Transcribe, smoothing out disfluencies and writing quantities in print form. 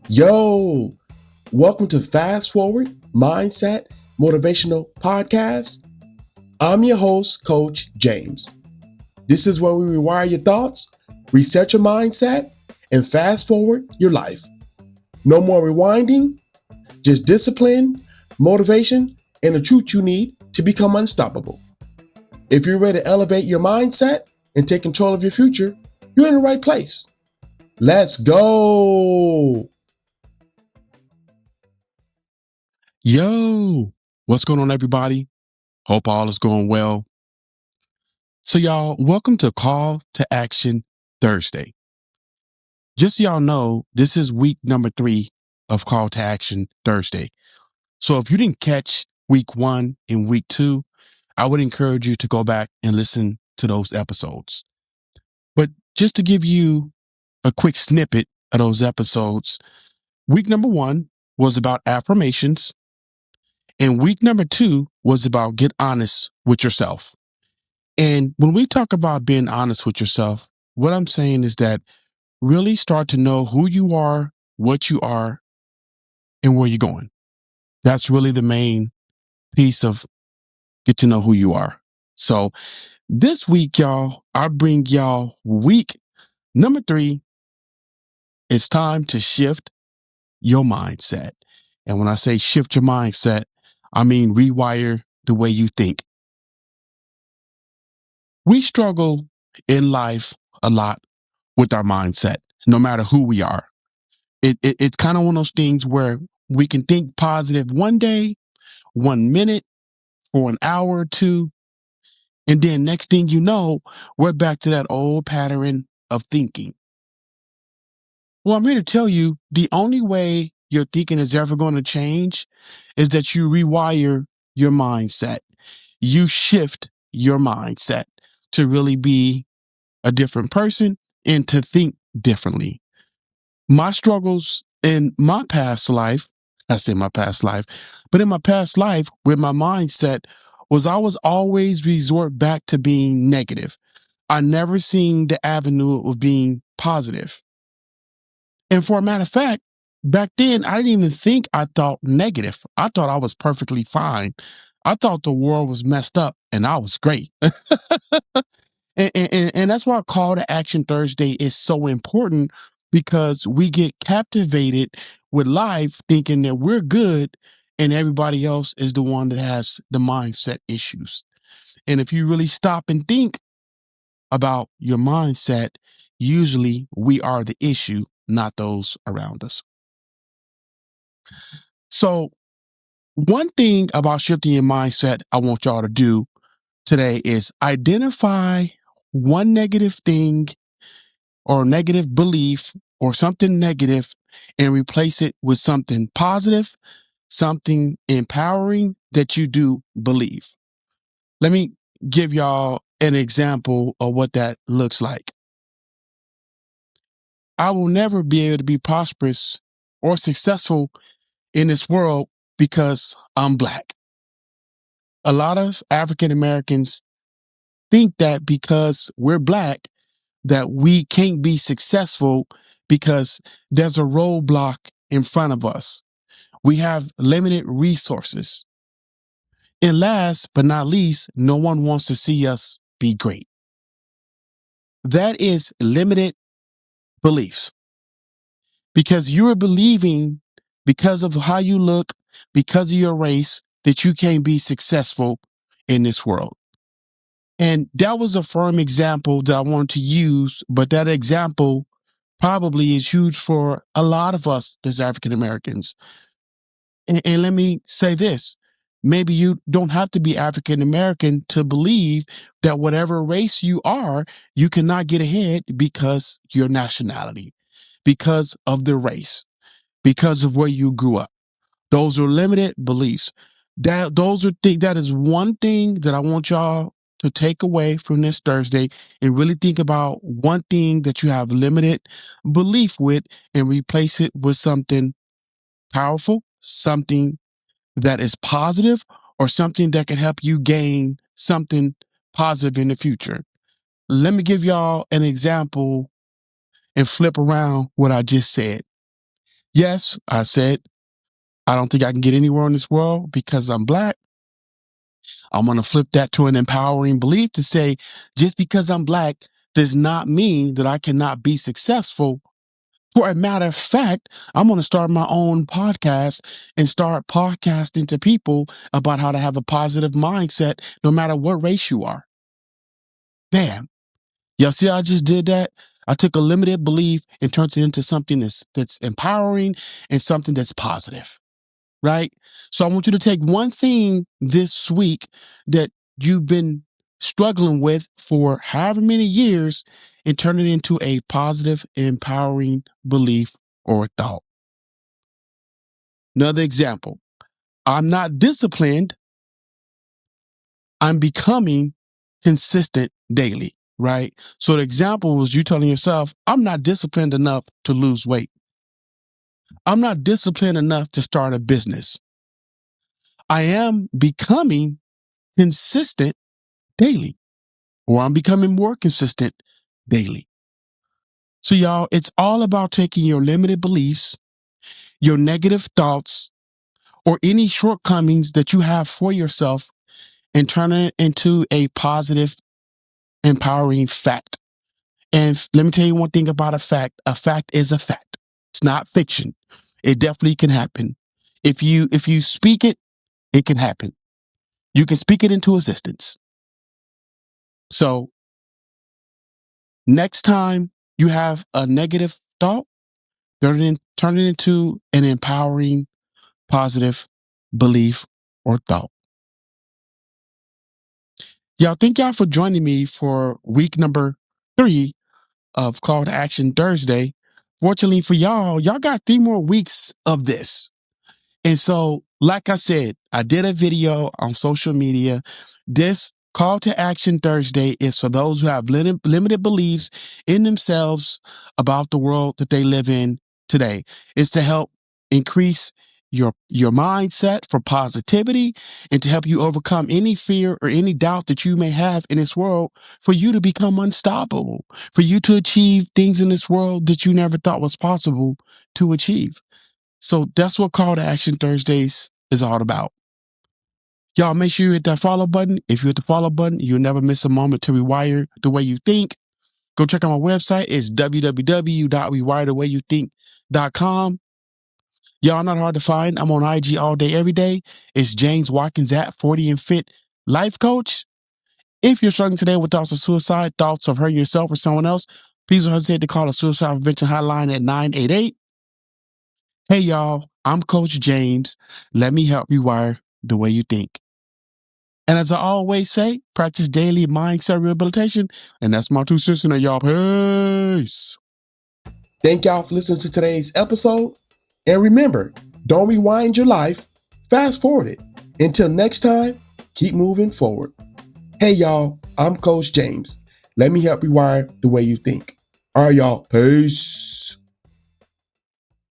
Yo, welcome to Fast Forward Mindset Motivational Podcast. I'm your host, Coach James. This is where we rewire your thoughts, reset your mindset, and fast forward your life. No more rewinding, just discipline, motivation, and the truth you need to become unstoppable. If you're ready to elevate your mindset and take control of your future, you're in the right place. Let's go. Yo, what's going on, everybody? Hope all is going well. So, y'all, welcome to Call to Action Thursday. Just so y'all know, this is week number 3 of Call to Action Thursday. So, if you didn't catch week 1 and week 2, I would encourage you to go back and listen to those episodes. But just to give you a quick snippet of those episodes, week number 1 was about affirmations. And week number 2 was about get honest with yourself. And when we talk about being honest with yourself, what I'm saying is that really start to know who you are, what you are, and where you're going. That's really the main piece of get to know who you are. So this week, y'all, I bring y'all week number 3. It's time to shift your mindset. And when I say shift your mindset, I mean rewire the way you think. We struggle in life a lot with our mindset, no matter who we are. It's kind of one of those things where we can think positive one day, 1 minute, for an hour or two, and then next thing you know, we're back to that old pattern of thinking. Well, I'm here to tell you the only way your thinking is ever going to change is that you rewire your mindset. You shift your mindset to really be a different person and to think differently. My struggles in my past life, I say my past life, but in my past life with my mindset was I was always resort back to being negative. I never seen the avenue of being positive. And for a matter of fact, back then I didn't even think I thought negative. I thought I was perfectly fine. I thought the world was messed up and I was great. And that's why Call to Action Thursday is so important because we get captivated with life thinking that we're good and everybody else is the one that has the mindset issues. And if you really stop and think about your mindset, usually we are the issue, not those around us. So, one thing about shifting your mindset I want y'all to do today is identify one negative thing or negative belief or something negative and replace it with something positive, something empowering that you do believe. Let me give y'all an example of what that looks like. I will never be able to be prosperous or successful in this world because I'm Black. A lot of African Americans think that because we're Black, that we can't be successful because there's a roadblock in front of us. We have limited resources. And last but not least, no one wants to see us be great. That is limited beliefs because you're believing because of how you look, because of your race, that you can't be successful in this world. And that was a firm example that I wanted to use, but that example probably is huge for a lot of us as African Americans. And let me say this. Maybe you don't have to be African American to believe that whatever race you are, you cannot get ahead because your nationality, because of the race, because of where you grew up. Those are limited beliefs. That is one thing that I want y'all to take away from this Thursday and really think about one thing that you have limited belief with and replace it with something powerful, something that is positive, or something that can help you gain something positive in the future. Let me give y'all an example and flip around what I just said. Yes, I said, I don't think I can get anywhere in this world because I'm black. I'm going to flip that to an empowering belief to say, just because I'm black does not mean that I cannot be successful. For a matter of fact, I'm going to start my own podcast and start podcasting to people about how to have a positive mindset no matter what race you are. Bam. Y'all see how I just did that? I took a limited belief and turned it into something that's empowering and something that's positive, right? So I want you to take one thing this week that you've been struggling with for however many years and turn it into a positive, empowering belief or thought. Another example, I'm not disciplined. I'm becoming consistent daily, right? So the example was you telling yourself, I'm not disciplined enough to lose weight. I'm not disciplined enough to start a business. I am becoming consistent daily, or I'm becoming more consistent daily. So y'all, it's all about taking your limited beliefs, your negative thoughts, or any shortcomings that you have for yourself and turning it into a positive, empowering fact. And let me tell you one thing about a fact. A fact is a fact. It's not fiction. It definitely can happen. If you speak it, it can happen. You can speak it into existence. So next time you have a negative thought, turn it into an empowering, positive belief or thought. Y'all, thank y'all for joining me for week number 3 of Call to Action Thursday. Fortunately for y'all got 3 more weeks of this. And so, like I said, I did a video on social media. This Call to Action Thursday is for those who have limited beliefs in themselves about the world that they live in today. It's to help increase your mindset for positivity and to help you overcome any fear or any doubt that you may have in this world for you to become unstoppable, for you to achieve things in this world that you never thought was possible to achieve. So that's what Call to Action Thursdays is all about. Y'all make sure you hit that follow button. If you hit the follow button, you'll never miss a moment to rewire the way you think. Go check out my website. It's www.rewirethewayyouthink.com. Y'all not hard to find. I'm on IG all day, every day. It's James Watkins at 40 and Fit Life Coach. If you're struggling today with thoughts of suicide, thoughts of hurting yourself or someone else, please don't hesitate to call the Suicide Prevention Hotline at 988. Hey, y'all, I'm Coach James. Let me help rewire the way you think. And as I always say, practice daily mindset rehabilitation. And that's my 2 cents in it, y'all. Peace. Thank y'all for listening to today's episode. And remember, don't rewind your life, fast forward it. Until next time, keep moving forward. Hey, y'all, I'm Coach James. Let me help rewire the way you think. All right, y'all. Peace.